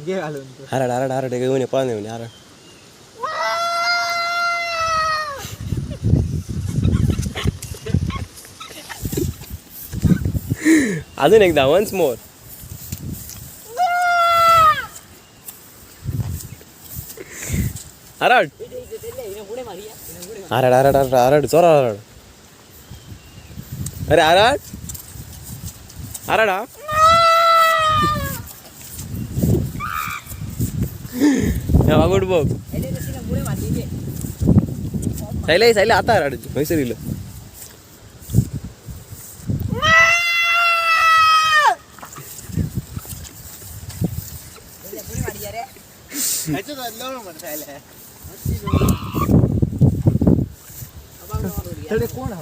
घे घालून तू. हरड हरड हरड घेऊन ये पळून येऊन हरड. अजून एकदा वन्स मोर. हरड हरड हरड हरड हरड चोर हरड. अरे हरड हरड हा वागोड बघ. सायला सायला आता हरड मैसरीला. कोण